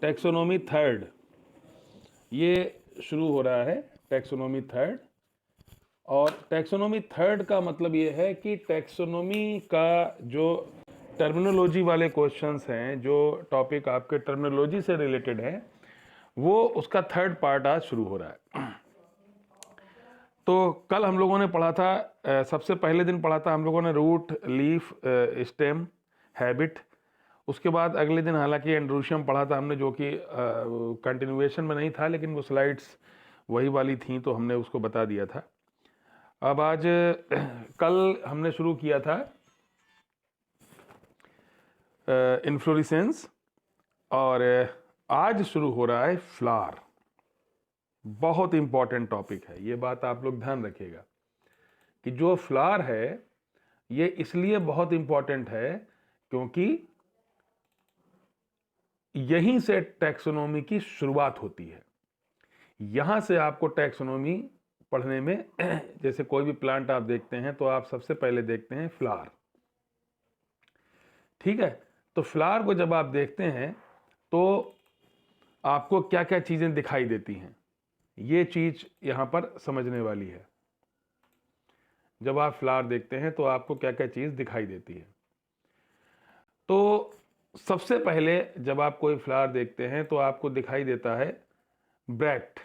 Taxonomy third ये शुरू हो रहा है, टैक्सोनॉमी थर्ड। और टैक्सोनॉमी थर्ड का मतलब ये है कि टैक्सोनॉमी का जो टर्मिनोलॉजी वाले क्वेश्चंस हैं, जो टॉपिक आपके टर्मिनोलॉजी से रिलेटेड है, वो उसका थर्ड पार्ट आज शुरू हो रहा है। तो कल हम लोगों ने पढ़ा था, सबसे पहले दिन पढ़ा था हम लोगों ने रूट, लीफ, स्टेम, हैबिट। उसके बाद अगले दिन हालांकि एंड्रोशियम पढ़ा था हमने, जो कि कंटिन्यूएशन में नहीं था, लेकिन वो स्लाइड्स वही वाली थी तो हमने उसको बता दिया था। अब आज कल हमने शुरू किया था इन्फ्लोरेसेंस, और आज शुरू हो रहा है फ्लावर। बहुत इंपॉर्टेंट टॉपिक है, ये बात आप लोग ध्यान रखिएगा कि जो फ्लावर है ये इसलिए बहुत इंपॉर्टेंट है क्योंकि यहीं से टैक्सोनॉमी की शुरुआत होती है। यहां से आपको टैक्सोनॉमी पढ़ने में जैसे कोई भी प्लांट आप देखते हैं तो आप सबसे पहले देखते हैं फ्लावर, ठीक है। तो फ्लावर को जब आप देखते हैं तो आपको क्या क्या चीजें दिखाई देती हैं, ये चीज यहां पर समझने वाली है। जब आप फ्लावर देखते हैं तो आपको क्या क्या चीज दिखाई देती है। तो सबसे पहले जब आप कोई फ्लावर देखते हैं तो आपको दिखाई देता है ब्रैक्ट।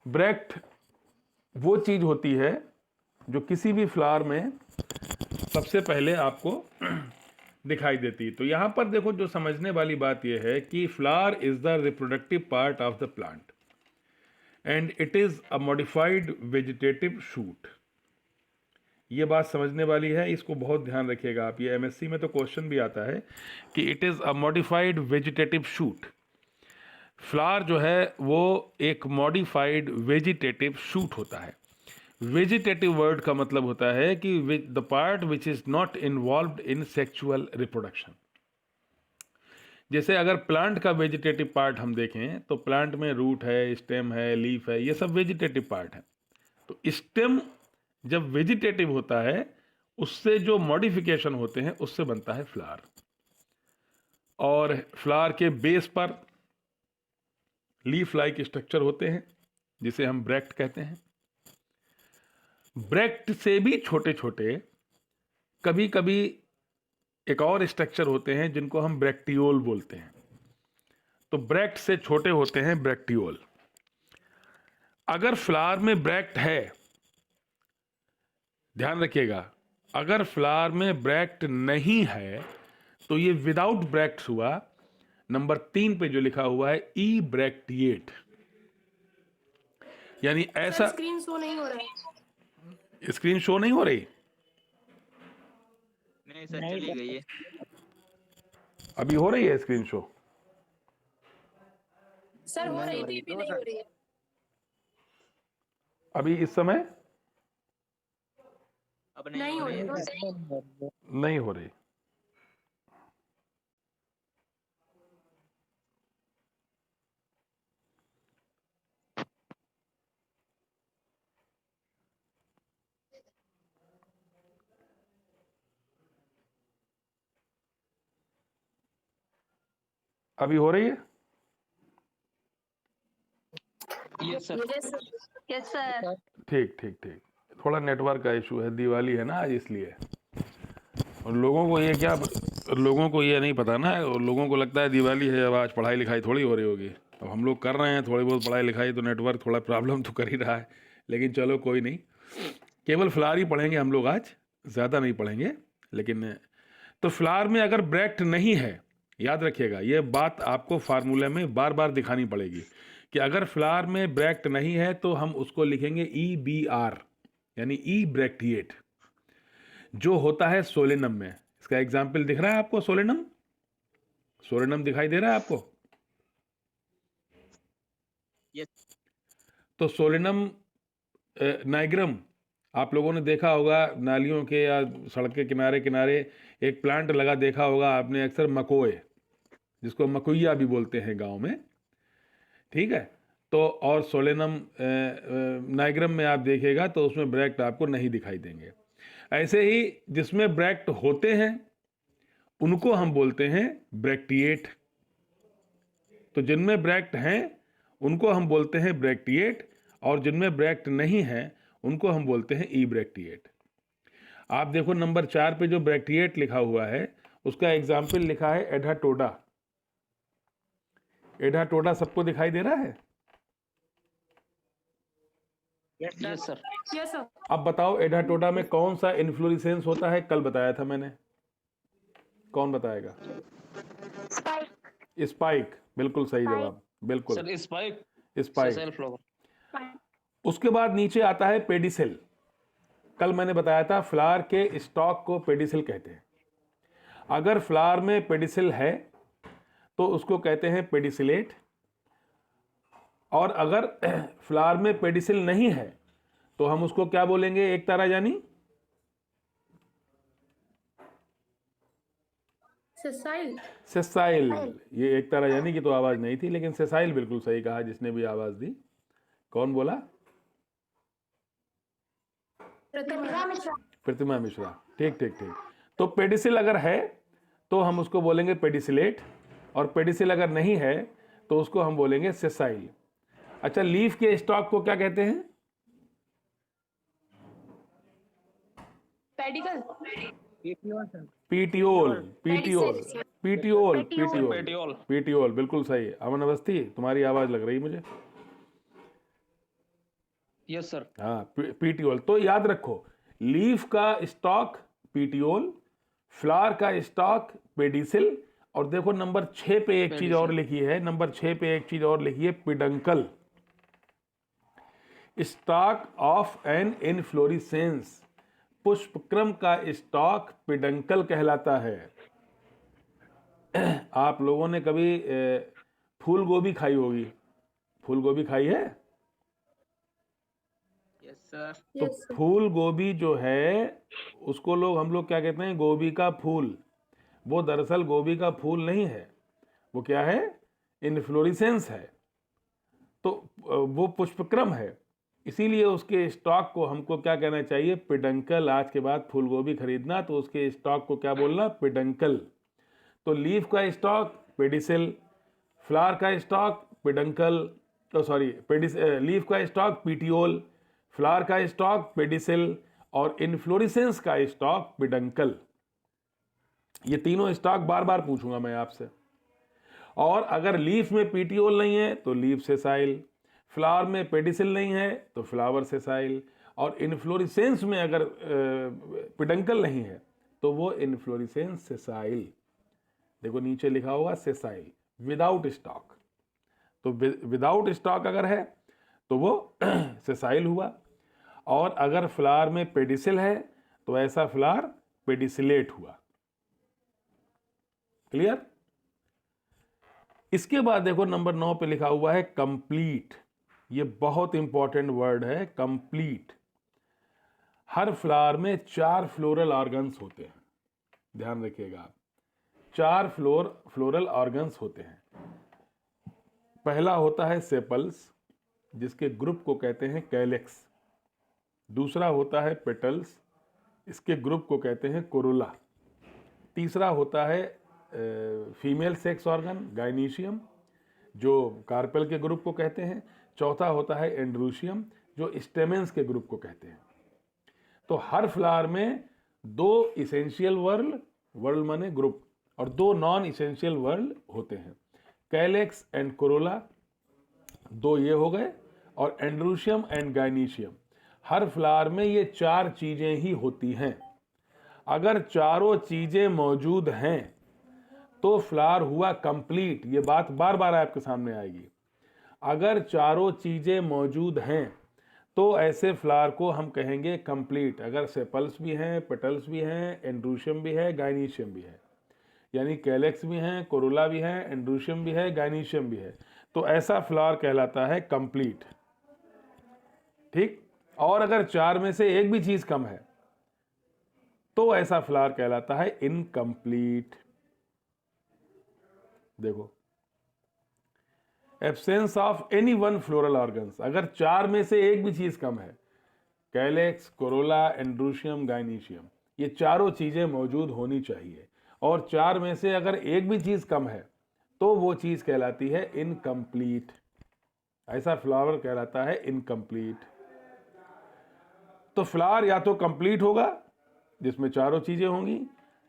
ब्रैक्ट वो चीज होती है जो किसी भी फ्लावर में सबसे पहले आपको दिखाई देती है। तो यहां पर देखो, जो समझने वाली बात यह है कि flower is the reproductive part of the plant and it is a modified vegetative shoot. ये बात समझने वाली है, इसको बहुत ध्यान रखिएगा आप। ये एमएससी में तो क्वेश्चन भी आता है कि it is a modified vegetative shoot. Flower जो है वो एक मॉडिफाइड वेजिटेटिव शूट होता है। वेजिटेटिव वर्ड का मतलब होता है कि the part which is not involved in sexual reproduction. जैसे अगर प्लांट का वेजिटेटिव पार्ट हम देखें तो प्लांट में रूट है, स्टेम है, लीफ है, ये सब वेजिटेटिव पार्ट है। तो स्टेम जब वेजिटेटिव होता है उससे जो मॉडिफिकेशन होते हैं उससे बनता है फ्लावर। और फ्लावर के बेस पर लीफ लाइक स्ट्रक्चर होते हैं जिसे हम ब्रैक्ट कहते हैं। ब्रैक्ट से भी छोटे छोटे कभी कभी एक और स्ट्रक्चर होते हैं जिनको हम ब्रैक्टियोल बोलते हैं। तो ब्रैक्ट से छोटे होते हैं ब्रैक्टियोल। अगर फ्लावर में ब्रैक्ट है, ध्यान रखिएगा, अगर फ्लावर में ब्रैक्ट नहीं है तो ये विदाउट ब्रैक्ट हुआ। नंबर 3 पे जो लिखा हुआ है ई ब्रैक्टिएट, यानी ऐसा। स्क्रीन शो नहीं हो रहा है। स्क्रीन शो नहीं हो रही? नहीं सर, चली गई है। अभी हो रही है स्क्रीन शो? सर हो रही थी, अभी नहीं हो रही है। अभी इस समय अब नहीं हो रही है। नहीं हो रही। अभी हो रही है? Yes sir. Yes sir. ठीक ठीक ठीक। थोड़ा नेटवर्क का इशू है, दिवाली है ना आज इसलिए। और लोगों को ये क्या, लोगों को ये नहीं पता ना, और लोगों को लगता है दिवाली है, अब आज पढ़ाई लिखाई थोड़ी हो रही होगी। अब हम लोग कर रहे हैं थोड़ी बहुत पढ़ाई लिखाई, तो नेटवर्क थोड़ा प्रॉब्लम तो कर ही रहा है, लेकिन चलो कोई नहीं। केवल फ्लावर ही पढ़ेंगे हम लोग आज, ज़्यादा नहीं पढ़ेंगे। लेकिन तो फ्लावर में अगर ब्रैक्ट नहीं है, याद रखिएगा ये बात आपको फार्मूले में बार बार दिखानी पड़ेगी कि अगर फ्लावर में ब्रैक्ट नहीं है तो हम उसको लिखेंगे EBR, यानी ई ब्रैक्टिएट, जो होता है सोलेनम में। इसका एग्जाम्पल दिख रहा है आपको? सोलेनम, सोलेनम दिखाई दे रहा है आपको? यस। तो सोलेनम नाइग्रम आप लोगों ने देखा होगा, नालियों के या सड़क के किनारे किनारे एक प्लांट लगा देखा होगा आपने अक्सर, मकोए, जिसको मकुइया भी बोलते हैं गांव में, ठीक है। तो और सोलेनम नाइग्रम में आप देखिएगा तो उसमें ब्रैक्ट आपको नहीं दिखाई देंगे। ऐसे ही जिसमें ब्रैक्ट होते हैं उनको हम बोलते हैं ब्रैक्टिएट, तो जिनमें ब्रैक्ट हैं उनको हम बोलते हैं ब्रैक्टिएट, और जिनमें ब्रैक्ट नहीं है उनको हम बोलते हैं ई ब्रैक्टिएट। आप देखो नंबर 4 पे जो ब्रैक्टिएट लिखा हुआ है उसका एग्जाम्पल लिखा है एडाटोडा। एडाटोडा सबको दिखाई दे रहा है? Yes sir. Yes sir. अब बताओ एडाटोडा में कौन सा इन्फ्लोरेसेंस होता है? कल बताया था मैंने, कौन बताएगा? स्पाइक, बिल्कुल सही जवाब, बिल्कुल sir spike, spike. Sessile flower. उसके बाद नीचे आता है पेडिसिल। कल मैंने बताया था फ्लावर के स्टॉक को पेडिसिल कहते हैं। अगर फ्लावर में पेडिसिल है तो उसको कहते हैं पेडिसिलेट, और अगर फ्लावर में पेडिसिल नहीं है तो हम उसको क्या बोलेंगे? एक तारा जानी सेसाइल। सेसाइल। ये एक तारा यानी की तो आवाज नहीं थी, लेकिन सेसाइल बिल्कुल सही कहा जिसने भी आवाज दी। कौन बोला? प्रतिमा मिश्रा। ठीक ठीक ठीक। तो पेडिसिल अगर है तो हम उसको बोलेंगे पेडिसिलेट, और पेडिसिल अगर नहीं है तो उसको हम बोलेंगे सेसाइल। अच्छा, लीफ के स्टॉक को क्या कहते हैं? Pedicle. Petiole. Petiole petiole petiole petiole. Petiole, बिल्कुल सही। अमन अवस्थी, तुम्हारी आवाज लग रही मुझे। Yes sir. हाँ, पीटियोल। तो याद रखो, लीफ का स्टॉक पीटियोल, फ्लावर का स्टॉक पेडिसिल, और देखो नंबर 6 पे एक चीज और लिखी है, नंबर 6 पे एक चीज और लिखी है, peduncle. Stalk of an inflorescence, पुष्पक्रम का स्टॉक पिडंकल कहलाता है। आप लोगों ने कभी फूल गोभी खाई होगी? फूल गोभी खाई है? Yes sir. तो फूल गोभी जो है उसको हम लोग क्या कहते हैं? गोभी का फूल। वो दरअसल गोभी का फूल नहीं है, वो क्या है? इनफ्लोरेसेंस है। तो वो पुष्पक्रम है, इसीलिए उसके स्टॉक को हमको क्या कहना चाहिए? पिडंकल। आज के बाद फूल गोभी खरीदना तो उसके स्टॉक को क्या बोलना? पिडंकल। तो लीफ का स्टॉक पेडिसिल, फ्लावर का स्टॉक पिडंकल, तो सॉरी लीफ का स्टॉक पीटियोल, फ्लावर का स्टॉक पेडिसिल, और इनफ्लोरेसेंस का स्टॉक पिडंकल। ये तीनों स्टॉक बार बार पूछूंगा मैं आपसे। और अगर लीफ में पीटियोल नहीं है तो लीफ सेसाइल, फ्लावर में पेडिसिल नहीं है तो फ्लावर सेसाइल, और इनफ्लोरेसेंस में अगर पिडंकल नहीं है तो वो इनफ्लोरेसेंस सेसाइल। देखो नीचे लिखा होगा सेसाइल, विदाउट स्टॉक। तो विदाउट स्टॉक अगर है तो वो सेसाइल हुआ, और अगर फ्लावर में पेडिसिल है तो ऐसा फ्लावर पेडिसिलेट हुआ। क्लियर? इसके बाद देखो नंबर 9 पे लिखा हुआ है कंप्लीट। ये बहुत इंपॉर्टेंट वर्ड है, कंप्लीट। हर फ्लावर में 4 फ्लोरल ऑर्गन्स होते हैं, ध्यान रखिएगा आप। 4 फ्लोरल ऑर्गन्स होते हैं। पहला होता है सेपल्स, जिसके ग्रुप को कहते हैं कैलेक्स। दूसरा होता है पेटल्स, इसके ग्रुप को कहते हैं कोरोला। तीसरा होता है फीमेल सेक्स ऑर्गन गाइनीशियम, जो कार्पेल के ग्रुप को कहते हैं। चौथा होता है एंड्रूशियम, जो स्टेमेंस के ग्रुप को कहते हैं। तो हर फ्लावर में 2 इसेंशियल वर्ल्ड माने ग्रुप, और 2 नॉन इसेंशियल वर्ल्ड होते हैं। कैलेक्स एंड कोरोला 2 ये हो गए, और एंड्रूशियम एंड गाइनीशियम। हर फ्लावर में ये 4 चीजें ही होती हैं। अगर चारों चीजें मौजूद हैं तो फ्लावर हुआ कंप्लीट। ये बात बार बार आपके सामने आएगी। अगर चारों चीजें मौजूद हैं तो ऐसे फ्लावर को हम कहेंगे कंप्लीट। अगर सेपल्स भी हैं, पेटल्स भी हैं, एंड्रूशियम भी है, गाइनीशियम भी है, यानी कैलेक्स भी हैं, कोरोला भी है, एंड्रूशियम भी है, गाइनीशियम भी है, तो ऐसा फ्लावर कहलाता है कंप्लीट। ठीक? और अगर 4 में से एक भी चीज कम है तो ऐसा फ्लावर कहलाता है इनकम्प्लीट। देखो, absence of any one floral organs, अगर 4 में से एक भी चीज कम है, कैलेक्स, कोरोला, एंड्रूशियम, गाइनीशियम, ये चारों चीजें मौजूद होनी चाहिए। और 4 में से अगर एक भी चीज कम है तो वो चीज कहलाती है इनकम्प्लीट। ऐसा फ्लावर कहलाता है इनकम्प्लीट। तो फ्लावर या तो कंप्लीट होगा जिसमें चारों चीजें होंगी,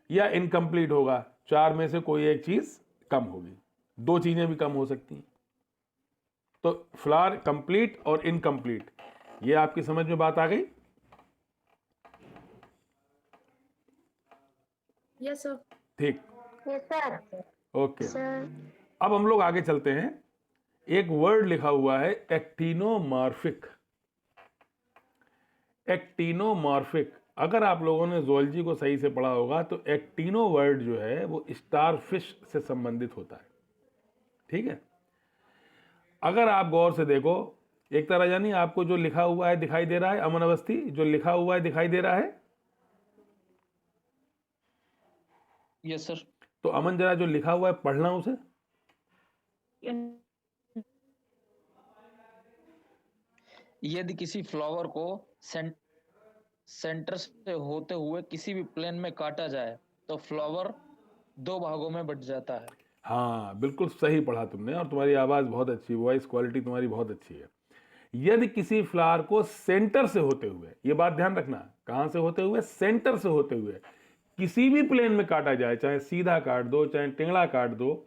या इनकम्प्लीट होगा, चार में से कोई एक चीज कम होगी। दो चीजें भी कम हो सकती हैं। तो फ्लावर कंप्लीट और इनकम्प्लीट, ये आपकी समझ में बात आ गई? Yes sir. ठीक, यस सर। ओके। सर अब हम लोग आगे चलते हैं। एक वर्ड लिखा हुआ है एक्टिनोमॉर्फिक। एक्टिनोमॉर्फिक, अगर आप लोगों ने zoology को सही से पढ़ा होगा तो एक्टिनो वर्ड जो है वो स्टारफिश से संबंधित होता है। ठीक है, अगर आप गौर से देखो, एक तरह यानी आपको जो लिखा हुआ है दिखाई दे रहा है, अमन अवस्थी, जो लिखा हुआ है दिखाई दे रहा है। Yes sir. तो अमन जरा जो लिखा हुआ है पढ़ना उसे। यदि किसी फ्लावर को सेंटर से होते हुए किसी भी प्लेन में काटा जाए तो फ्लावर दो भागों में बट जाता है। हाँ, बिल्कुल सही पढ़ा तुमने, और तुम्हारी आवाज बहुत अच्छी, वॉइस क्वालिटी तुम्हारी बहुत अच्छी है। यदि किसी फ्लावर को सेंटर से होते हुए, ये बात ध्यान रखना, कहां से होते हुए? सेंटर से होते हुए किसी भी प्लेन में काटा जाए, चाहे सीधा काट दो चाहे टेढ़ा काट दो,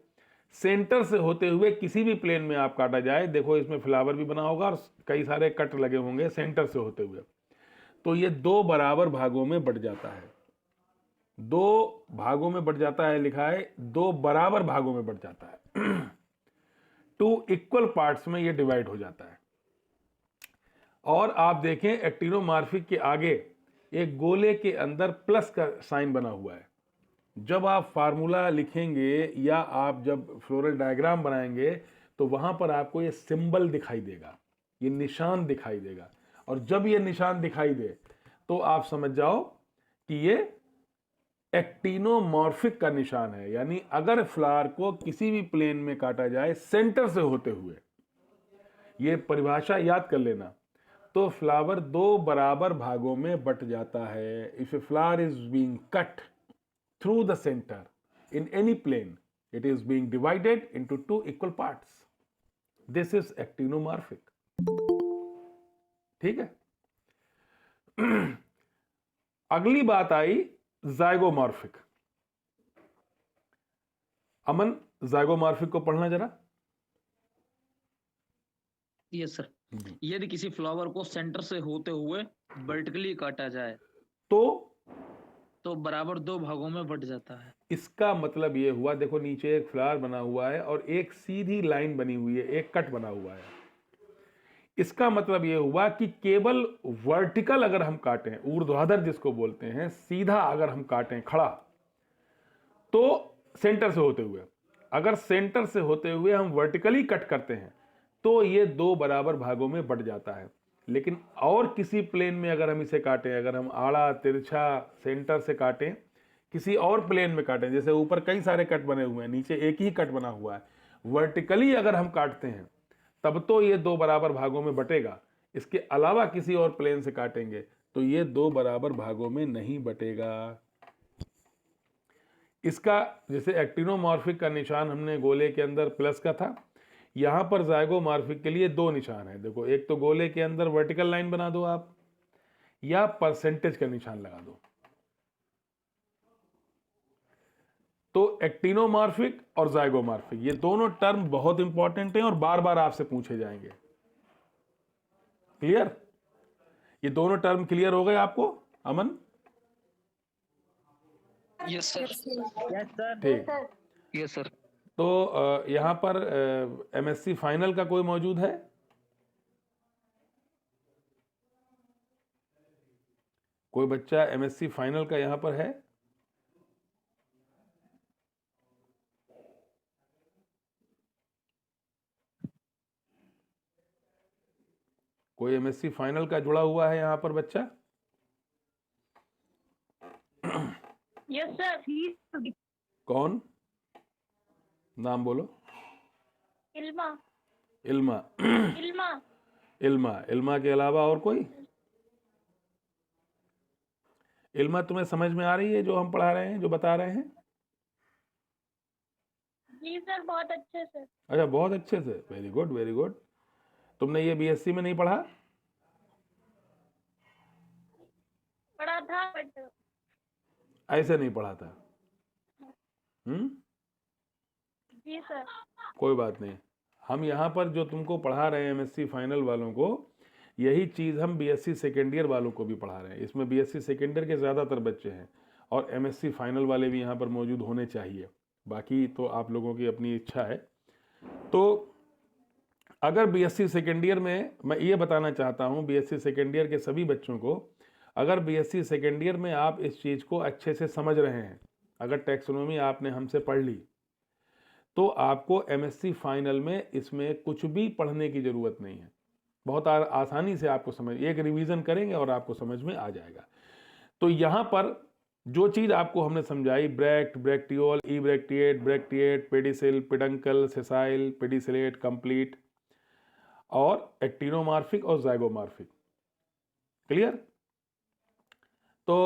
सेंटर से होते हुए किसी भी प्लेन में आप काटा जाए, देखो इसमें फ्लावर भी बना होगा और कई सारे कट लगे होंगे सेंटर से होते हुए, तो ये दो बराबर भागों में बट जाता है। दो भागों में बट जाता है लिखा है, दो बराबर भागों में बट जाता है। टू इक्वल पार्ट्स में ये डिवाइड हो जाता है। और आप देखें एक्टिनोमॉर्फिक के आगे एक गोले के अंदर प्लस का साइन बना हुआ है। जब आप फार्मूला लिखेंगे या आप जब फ्लोरल डायग्राम बनाएंगे तो वहां पर आपको ये सिंबल दिखाई देगा, ये निशान दिखाई देगा, और जब ये निशान दिखाई दे तो आप समझ जाओ कि ये एक्टिनोमॉर्फिक का निशान है। यानी अगर फ्लावर को किसी भी प्लेन में काटा जाए सेंटर से होते हुए, ये परिभाषा याद कर लेना, तो फ्लावर दो बराबर भागों में बट जाता है। If a flower is being cut through the centre in any plane, it is being divided into two equal parts. This is actinomorphic. ठीक है। अगली बात आई जाइगोमॉर्फिक। अमन, जाइगोमॉर्फिक को पढ़ना जरा। Yes sir. यदि किसी फ्लावर को सेंटर से होते हुए वर्टिकली काटा जाए तो बराबर दो भागों में बट जाता है। इसका मतलब ये हुआ, देखो नीचे एक फ्लावर बना हुआ है और एक सीधी लाइन बनी हुई है, एक कट बना हुआ है। इसका मतलब ये हुआ कि केवल वर्टिकल अगर हम काटें, ऊर्ध्वाधर जिसको बोलते हैं, सीधा अगर हम काटें खड़ा, तो सेंटर से होते हुए, अगर सेंटर से होते हुए हम वर्टिकली कट करते हैं तो ये दो बराबर भागों में बट जाता है। लेकिन और किसी प्लेन में अगर हम इसे काटें, अगर हम आड़ा तिरछा सेंटर से काटें, किसी और प्लेन में काटें, जैसे ऊपर कई सारे कट बने हुए हैं, नीचे एक ही कट बना हुआ है, वर्टिकली अगर हम काटते हैं तब तो ये दो बराबर भागों में बटेगा। इसके अलावा किसी और प्लेन से काटेंगे तो ये दो बराबर भागों में नहीं बटेगा। इसका जैसे एक्टिनोमॉर्फिक का निशान हमने गोले के अंदर प्लस का था, यहां पर जाइगोमॉर्फिक के लिए दो निशान है। देखो, एक तो गोले के अंदर वर्टिकल लाइन बना दो आप, या परसेंटेज का निशान लगा दो। तो एक्टिनोमॉर्फिक और जाइगोमॉर्फिक, ये दोनों टर्म बहुत इंपॉर्टेंट हैं और बार बार आपसे पूछे जाएंगे। क्लियर? ये दोनों टर्म क्लियर हो गए आपको, Aman? Yes sir. Yes sir. ठीक। Yes sir. तो यहां पर एमएससी फाइनल का कोई मौजूद है? कोई बच्चा एमएससी फाइनल का यहां पर है? कोई एमएससी फाइनल का जुड़ा हुआ है यहां पर बच्चा? Yes sir. कौन? नाम बोलो। इल्मा। इल्मा। इल्मा। इल्मा। इल्मा के अलावा और कोई? इल्मा, तुम्हें समझ में आ रही है जो हम पढ़ा रहे हैं, जो बता रहे हैं? जी सर, बहुत अच्छे से। अच्छा, बहुत अच्छे से, वेरी गुड वेरी गुड। तुमने ये बीएससी में नहीं पढ़ा? पढ़ा था बट ऐसे नहीं पढ़ा था? जी सर। कोई बात नहीं। हम यहाँ पर जो तुमको पढ़ा रहे हैं एमएससी फाइनल वालों को, यही चीज़ हम बीएससी सेकेंड ईयर वालों को भी पढ़ा रहे हैं। इसमें बीएससी सेकेंड ईयर के ज़्यादातर बच्चे हैं और एमएससी फाइनल वाले भी यहाँ पर मौजूद होने चाहिए। बाकी तो आप लोगों की अपनी इच्छा है। तो अगर बीएससी सेकेंड ईयर में, मैं ये बताना चाहता हूँ बीएससी सेकेंड ईयर के सभी बच्चों को, अगर बीएससी सेकेंड ईयर में आप इस चीज़ को अच्छे से समझ रहे हैं, अगर टैक्सोनॉमी आपने हमसे पढ़ ली, तो आपको एमएससी फाइनल में इसमें कुछ भी पढ़ने की ज़रूरत नहीं है। बहुत आसानी से आपको समझ, एक रिवीजन करेंगे और आपको समझ में आ जाएगा। तो यहाँ पर जो चीज़ आपको हमने समझाई, bract, bracteole, ebracteate, bracteate, pedicel, peduncle, sessile, pedicellate, complete और एक्टिनोमार्फिक और जाइगोमार्फिक। क्लियर? तो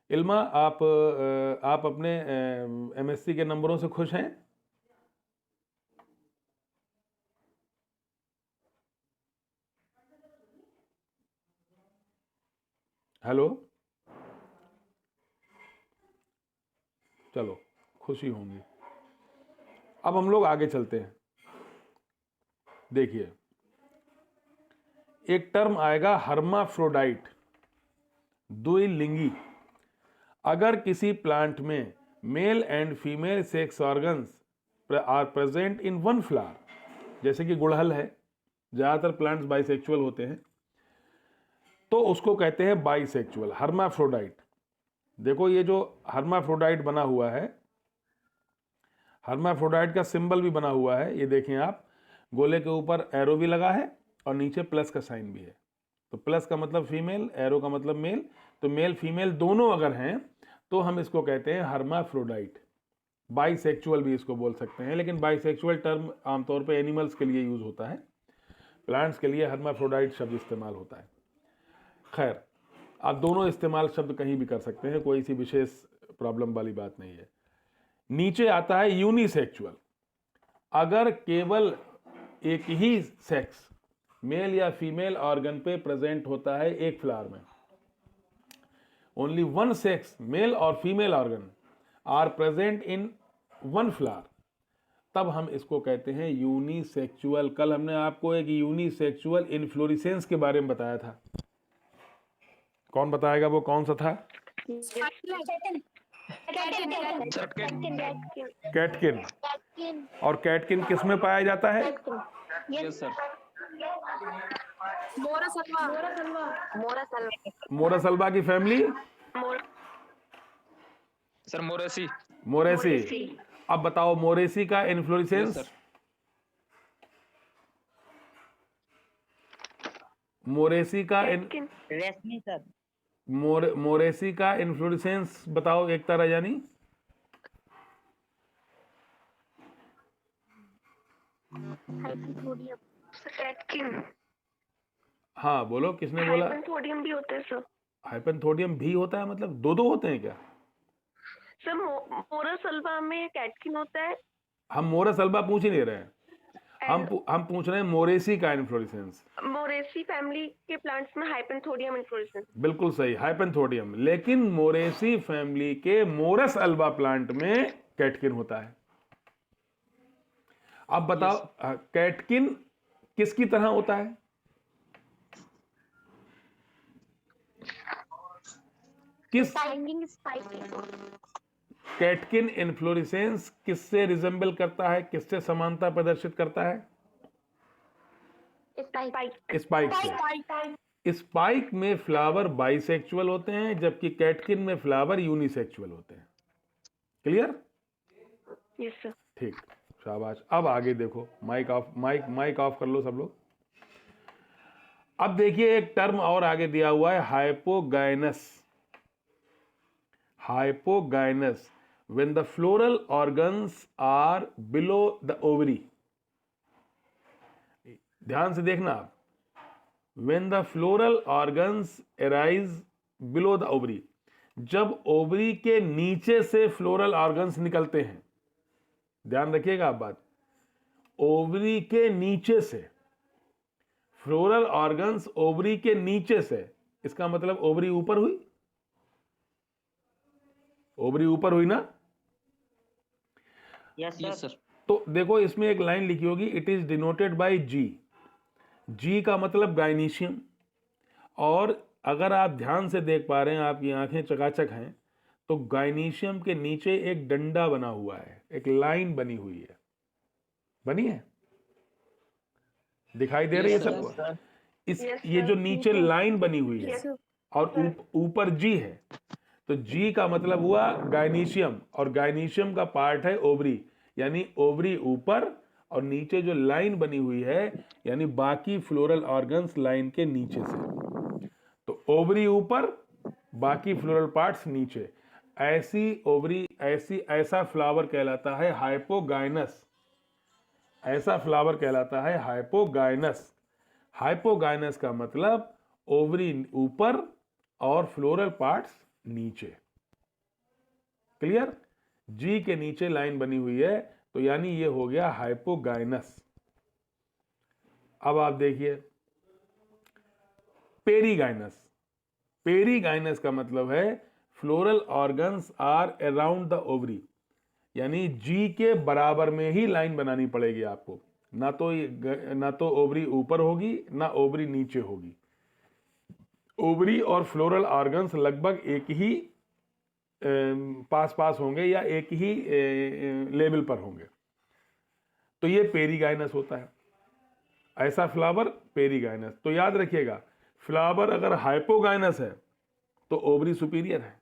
इल्मा, आप अपने एमएससी के नंबरों से खुश हैं? हेलो, चलो, खुशी होंगी। अब हम लोग आगे चलते हैं। देखिए, एक टर्म आएगा हर्माफ्रोडाइट, द्विलिंगी। अगर किसी प्लांट में male and female sex organs are present in one flower, जैसे कि गुड़हल है, ज़्यादातर प्लांट्स बाइसेक्सुअल होते हैं, तो उसको कहते हैं बाइसेक्सुअल, हर्माफ्रोडाइट। देखो, ये जो हर्माफ्रोडाइट बना हुआ है, हर्माफ्रोडाइट का सिंबल भी बना हुआ है, ये देखें आप, गोले के ऊपर एरो भी लगा है और नीचे प्लस का साइन भी है। तो प्लस का मतलब फीमेल, एरो का मतलब मेल, तो मेल फीमेल दोनों अगर हैं तो हम इसको कहते हैं हर्माफ्रोडाइट। बाइसेक्सुअल भी इसको बोल सकते हैं, लेकिन बाइसेक्सुअल टर्म आमतौर पे एनिमल्स के लिए यूज होता है, प्लांट्स के लिए हर्माफ्रोडाइट शब्द इस्तेमाल होता है। खैर, आप दोनों इस्तेमाल शब्द कहीं भी कर सकते हैं, कोई सी विशेष प्रॉब्लम वाली बात नहीं है। नीचे आता है यूनिसेक्सुअल। अगर केवल एक ही सेक्स, मेल या फीमेल ऑर्गन पे प्रेजेंट होता है एक फ्लावर में, ओनली वन सेक्स, मेल और female organ are present in one flower, तब हम इसको कहते हैं यूनिसेक्सुअल। कल हमने आपको एक यूनिसेक्सुअल इन्फ्लोरेसेंस के बारे में बताया था। कौन बताएगा वो कौन सा था? कैटकिन। और कैटकिन किस में पाया जाता है? Yes sir. मोरासल्वा की फैमिली सर मोरेसी। मोरेसी। अब बताओ मोरेसी का यस इन्फ्लोरेसेंस? सर। मोरेसी का रेशमी सर। मोरेसी का इन्फ्लोरेसेंस बताओ एकता राजानी। कैटकिन। हाँ बोलो, किसने बोला? हाइपेंथोडियम भी होते हैं सर। हाइपेंथोडियम भी होता है, मतलब दो दो होते हैं क्या? सर मोरासल्वा में कैटकिन होता है। हम मोरासल्वा पूछ ही नहीं रहे हैं, हम पूछ रहे हैं मोरेसी का इन्फ्लोरेसेंस। मोरेसी फैमिली के प्लांट्स में हाइपेंथोडियम इन्फ्लोरेसेंस। बिल्कुल सही, हाइपेंथोडियम। लेकिन मोरेसी फैमिली के मोरस अल्बा प्लांट में कैटकिन होता है। अब बताओ कैटकिन किसकी तरह होता है? किस कैटकिन इन्फ्लोरेसेंस किससे रिजेंबल करता है, किससे समानता प्रदर्शित करता है? स्पाइक से। स्पाइक में फ्लावर बाइसेक्सुअल होते हैं, जबकि कैटकिन में फ्लावर यूनिसेक्सुअल होते हैं। क्लियर? Yes sir. ठीक, शाबाश। अब आगे देखो, माइक ऑफ कर लो सब लोग। अब देखिए, एक टर्म और आगे दिया हुआ है, hypogynous. Hypogynous, when the floral organs are below the ovary। ध्यान से देखना आप, when the floral organs arise below the ovary, जब ओवरी के नीचे से फ्लोरल ऑर्गन्स निकलते हैं, ध्यान रखिएगा आप बात, ओवरी के नीचे से, फ्लोरल ऑर्गन्स ओवरी के नीचे से, इसका मतलब ओवरी ऊपर हुई, ओवरी ऊपर हुई ना। Yes sir. तो देखो इसमें एक लाइन लिखी होगी, इट इज डिनोटेड बाय जी। जी का मतलब गाइनीशियम, और अगर आप ध्यान से देख पा रहे हैं, आपकी आंखें चकाचक हैं, तो गाइनीशियम के नीचे एक डंडा बना हुआ है, एक लाइन बनी हुई है, बनी है, दिखाई दे रही है Yes, सबको। sir. इस Yes, ये sir. जो नीचे लाइन बनी हुई है Yes, sir. और ऊपर जी है, तो जी का मतलब हुआ गाइनीशियम, और गाइनीशियम का पार्ट है ओवरी, यानी ओवरी ऊपर और नीचे जो लाइन बनी हुई है, यानी बाकी फ्लोरल ऑर्गन्स लाइन के नीचे से। तो ओवरी ऊपर, बाकी फ्लोरल पार्ट्स नीचे। ऐसी ओवरी, ऐसा फ्लावर कहलाता है हाइपोगाइनस। ऐसा फ्लावर कहलाता है हाइपोगाइनस। हाइपोगाइनस का मतलब ओवरी ऊपर और फ्लोरल पार्ट्स नीचे। क्लियर? जी के नीचे लाइन बनी हुई है, तो यानी ये हो गया हाइपोगाइनस। अब आप देखिए पेरीगाइनस। पेरीगाइनस का मतलब है floral organs are around the ovary, यानी जी के बराबर में ही लाइन बनानी पड़ेगी आपको, ना तो ओवरी ऊपर होगी ना ओवरी नीचे होगी। ओवरी और फ्लोरल ऑर्गन्स लगभग एक ही पास पास होंगे या एक ही लेवल पर होंगे, तो ये पेरीगाइनस होता है। ऐसा फ्लावर पेरीगाइनस। तो याद रखिएगा, फ्लावर अगर हाइपोगाइनस है तो ओवरी सुपीरियर है,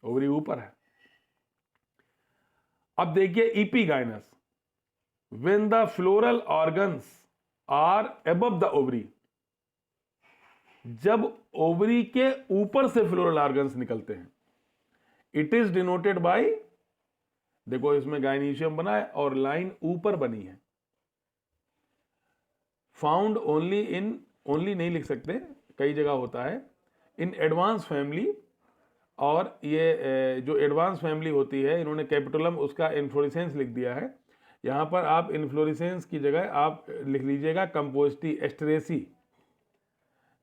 ओवरी ऊपर है। अब देखिए epigynous, when the floral organs are above the ovary, जब ओवरी के ऊपर से फ्लोरल ऑर्गन्स निकलते हैं। इट इज डिनोटेड बाय, देखो इसमें गाइनीशियम बना है और लाइन ऊपर बनी है। फाउंड ओनली इन, ओनली नहीं लिख सकते, कई जगह होता है, इन एडवांस फैमिली। और ये जो एडवांस फैमिली होती है, इन्होंने कैपिटुलम उसका इन्फ्लोरेसेंस लिख दिया है। यहाँ पर आप इन्फ्लोरेसेंस की जगह आप लिख लीजिएगा कंपोस्टी एस्टरेसी,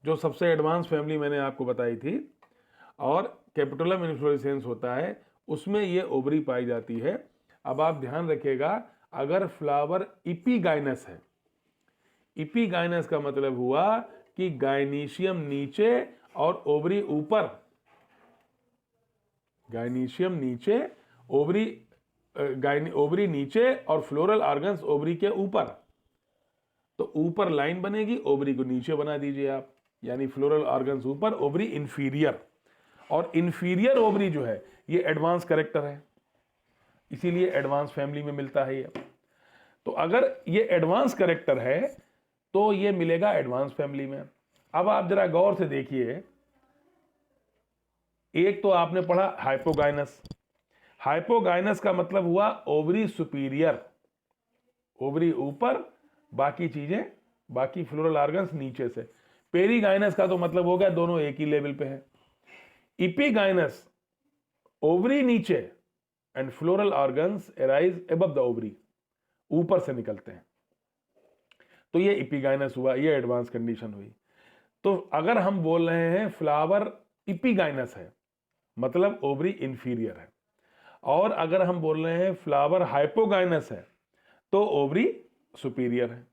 जो सबसे एडवांस फैमिली मैंने आपको बताई थी। और कैपिटुलम इन्फ्लोरेसेंस होता है, उसमें ये ओवरी पाई जाती है। अब आप ध्यान रखिएगा, अगर फ्लावर इपीगाइनस है, इपीगाइनस का मतलब हुआ कि गाइनीशियम नीचे और ओवरी ऊपर, गाइनीशियम नीचे, ओवरी ओवरी नीचे और फ्लोरल ऑर्गन्स ओवरी के ऊपर, तो ऊपर लाइन बनेगी, ओवरी को नीचे बना दीजिए आप, यानी फ्लोरल ऑर्गन्स ऊपर, ओवरी इंफीरियर। और इंफीरियर ओवरी जो है ये एडवांस कैरेक्टर है, इसीलिए एडवांस फैमिली में मिलता है ये। तो अगर ये एडवांस कैरेक्टर है तो ये मिलेगा एडवांस फैमिली में। अब आप जरा गौर से देखिए, एक तो आपने पढ़ा हाइपोगाइनस। हाइपोगाइनस का मतलब हुआ ओवरी सुपीरियर, ओवरी ऊपर, बाकी चीजें, बाकी फ्लोरल ऑर्गन्स नीचे से। पेरीगाइनस का तो मतलब हो गया दोनों एक ही लेवल पे है। इपीगाइनस, ओवरी नीचे and floral organs arise above the ovary, ऊपर से निकलते हैं, तो ये इपीगाइनस हुआ, ये एडवांस कंडीशन हुई। तो अगर हम बोल रहे हैं फ्लावर इपीगाइनस है, मतलब ओवरी इंफीरियर है, और अगर हम बोल रहे हैं फ्लावर हाइपोगाइनस है तो ओवरी सुपीरियर है।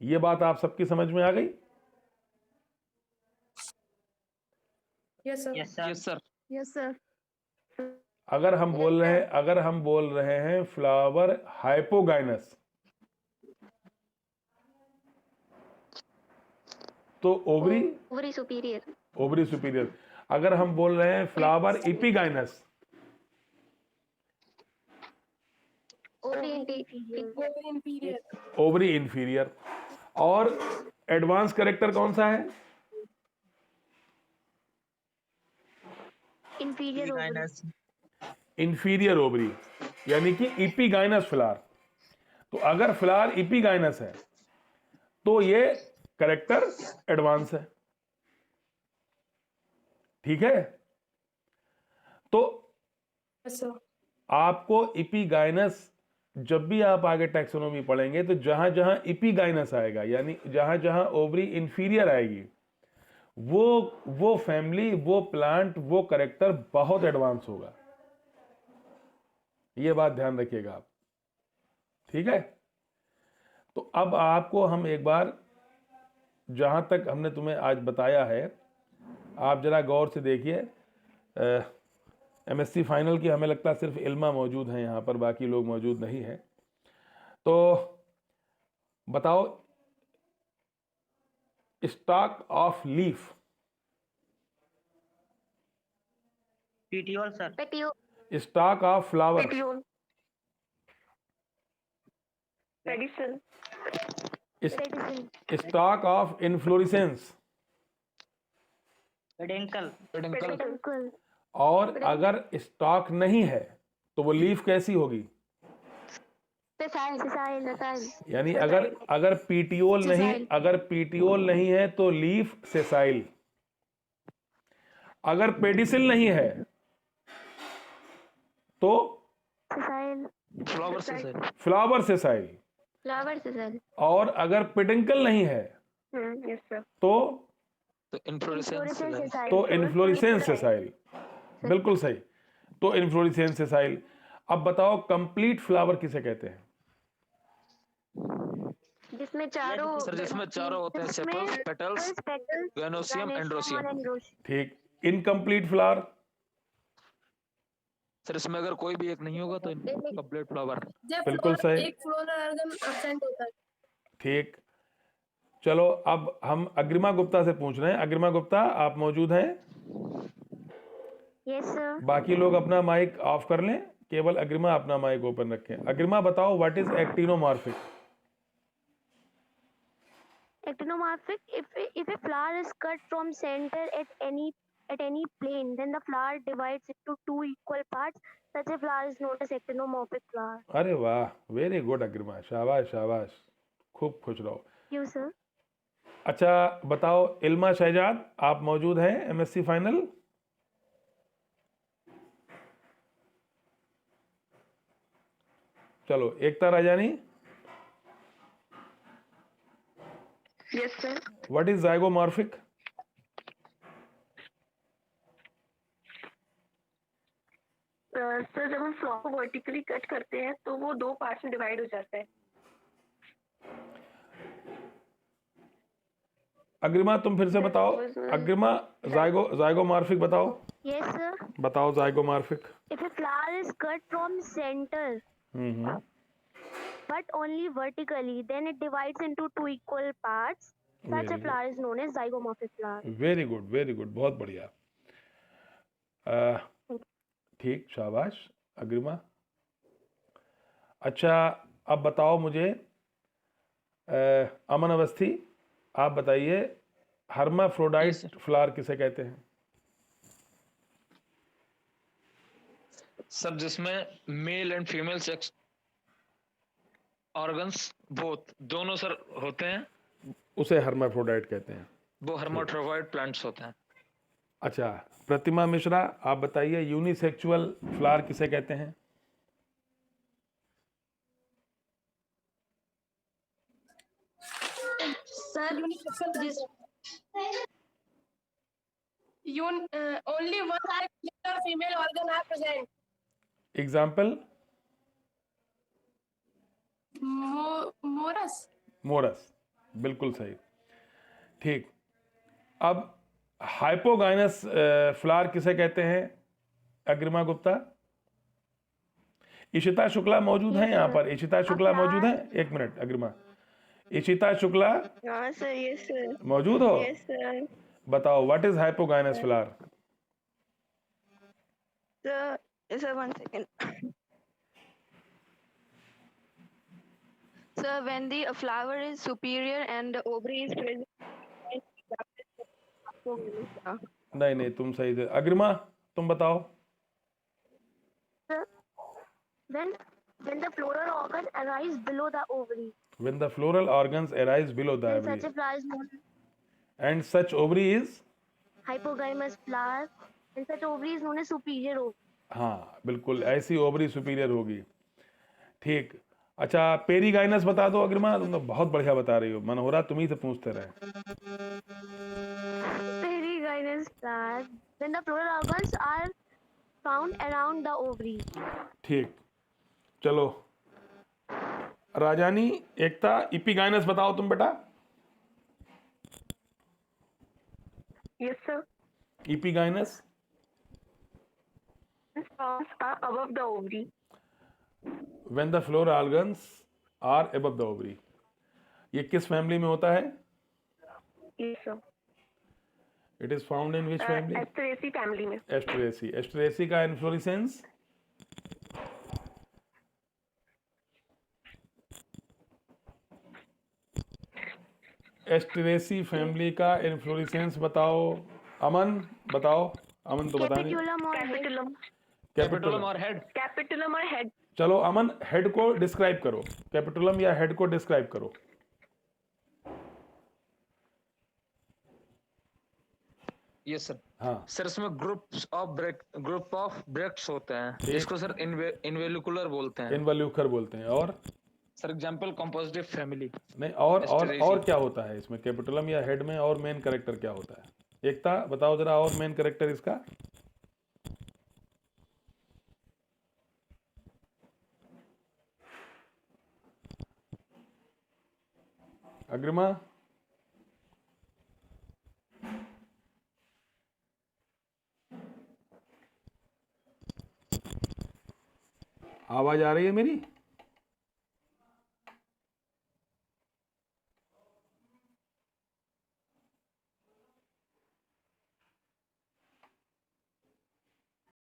ये बात आप सबकी समझ में आ गई? Yes, sir. Yes sir. Yes, sir. अगर हम बोल रहे हैं फ्लावर हाइपोगाइनस तो ovary Ovary superior. Ovary superior. अगर हम बोल रहे हैं flower epigynous, Ovary inferior. Ovary inferior. और एडवांस कैरेक्टर कौन सा है? Inferior ovary. इंफीरियर ओवरी, यानी कि इपीगाइनस फ्लावर। तो अगर फ्लावर इपीगाइनस है तो ये कैरेक्टर एडवांस है, ठीक है? तो Yes, sir. आपको इपिगाइनस, जब भी आप आगे टैक्सोनॉमी पढ़ेंगे तो जहां जहां इपिगाइनस आएगा यानी जहां जहां ओवरी इंफीरियर आएगी, वो फैमिली, वो प्लांट, वो करेक्टर बहुत एडवांस होगा। ये बात ध्यान रखिएगा आप, ठीक है। तो अब आपको हम एक बार, जहां तक हमने तुम्हें आज बताया है, आप जरा गौर से देखिए। एमएससी फाइनल की हमें लगता है सिर्फ इल्मा मौजूद है यहाँ पर, बाकी लोग मौजूद नहीं है। तो बताओ, stalk of leaf, petiole sir. Petiole. Stalk of flower, petiole. Pedicel. Pedicel. Stalk of inflorescence, peduncle. Pedicel. Pedicel. और अगर स्टॉक नहीं है तो वो लीफ कैसी होगी? सेसाइल। सेसाइल। सेसाइल। यानी अगर पीटियोल नहीं, सेसाइल। अगर पीटियोल नहीं है तो लीफ सेसाइल। अगर पेडिसिल नहीं है तो सेसाइल। फ्लावर से sir. Flower sessile. Flower sessile. और अगर पेडिंकल नहीं है यस सर। तो तो इन्फ्लोरेसेंस सेसाइल। तो इन्फ्लोरेसेंस सेसाइल। बिल्कुल सही, तो इन्फ्लोरेसेंस सेसाइल। अब बताओ, कंप्लीट फ्लावर किसे कहते हैं? जिसमें चारों सर जिसमें चारों होते हैं, सेपल्स, पेटल्स, गैनोसियम, एंड्रोसियम। ठीक। Incomplete flower? सर इसमें अगर कोई भी एक नहीं होगा तो इनकम्प्लीट फ्लावर। बिल्कुल सही, एक फ्लोरल ऑर्गन एब्सेंट होता है। ठीक। चलो अब हम अग्रिमा गुप्ता से पूछ रहे हैं। अग्रिमा गुप्ता, आप मौजूद हैं? Yes sir. बाकी लोग अपना माइक ऑफ कर लें, केवल अग्रिमा अपना माइक ओपन रखें। अग्रिमा बताओ, what is actinomorphic? Actinomorphic, if a flower is cut from center at any plane, then the flower divides into two equal parts. Such a flower is known as actinomorphic flower. अरे वाह, very good Agrima, शाबाश शाबाश, खूब खुश रहो। You sir. अच्छा बताओ, इल्मा शहजाद, आप मौजूद हैं एमएससी फाइनल? चलो, Ekta Rajani, Yes sir. What is zygomorphic? Sir जब हम फ्लावर को वर्टिकली कट करते हैं तो वो दो पार्ट्स में डिवाइड हो जाता है। अग्रिमा तुम फिर से बताओ। अग्रिमा, जाइगोमॉर्फिक बताओ। Yes sir. बताओ zygomorphic. If a flower is cut from center but only vertically, then it divides into two equal parts. Such a flower is known as zygomorphic flower. Very good, very good, बहुत बढ़िया। ठीक, शाबाश अग्रिमा। अच्छा, अब बताओ मुझे, अमन अवस्थी, आप बताइए, हर्माफ्रोडाइट फ्लावर किसे कहते हैं? सर जिसमें mail and female sex organs both दोनों सर होते हैं, उसे हर्माफ्रोडाइट कहते हैं। वो हर्माफ्रोडाइट प्लांट्स होते हैं। अच्छा, प्रतिमा मिश्रा, आप बताइए, यूनिसेक्सुअल फ्लावर किसे कहते हैं? Sir only one male or female organ are present. Example? Morris. Morris, बिल्कुल सही। ठीक। अब हाइपोगाइनस फ्लावर किसे कहते हैं अग्रिमा गुप्ता? इशिता शुक्ला मौजूद है यहाँ पर? इशिता शुक्ला मौजूद है? एक मिनट अग्रिमा, इशिता शुक्ला हाँ सर। Yes sir. मौजूद हो? Yes sir. बताओ, what is hypogynous flower? Sir, 1 second. Sir, when the flower is superior and the ovary is present. नहीं नहीं, तुम सही थे। अग्रिमा, तुम बताओ। Sir, when the floral organ arise below the ovary. When the floral organs arise below the Then such ovary, a flower is known and such ovary is? hypogamous flower. And such ovary is known as superior ovary. हाँ बिल्कुल, ऐसी ovary superior होगी। ठीक। अच्छा, perigynous बता दो अग्रिमा, तुम तो बहुत बढ़िया बता रही हो, मन हो रहा तुम ही से पूछते रहे। Perigynous flower. Then the floral organs are found around the ovary. ठीक, चलो राजानी, एकता, इपिगाइनस बताओ तुम बेटा। Yes, sir. Epigynous Spawns are above the ovary. When the floral organs are above the ovary. ये किस फैमिली में होता है? Yes, sir. It is found in which family? Asteraceae family में. एस्ट्रेसी। एस्ट्रेसी का इन्फ्लोरेसेंस एस्ट्रेसी फैमिली का inflorescence बताओ। अमन बताओ, अमन तो बता नहीं। Capitulum or head. Capitulum. Capitulum और हेड। Capitulum or head. चलो अमन, हेड को डिस्क्राइब करो, कैपिटुलम या हेड को डिस्क्राइब करो। Yes sir. हाँ सर इसमें ग्रुप ऑफ ब्रेक्ट्स होते हैं, ठीक। जिसको सर इन्वेलुकुलर बोलते हैं। इनवल्यूकर बोलते हैं। और सर एग्जांपल कंपोजिटिव फैमिली। नहीं, और Asteraceae। क्या होता है इसमें कैपिटुलम या हेड में, और मेन कैरेक्टर क्या होता है? एकता बताओ जरा, और मेन कैरेक्टर इसका। अग्रिमा। आवाज आ रही है मेरी?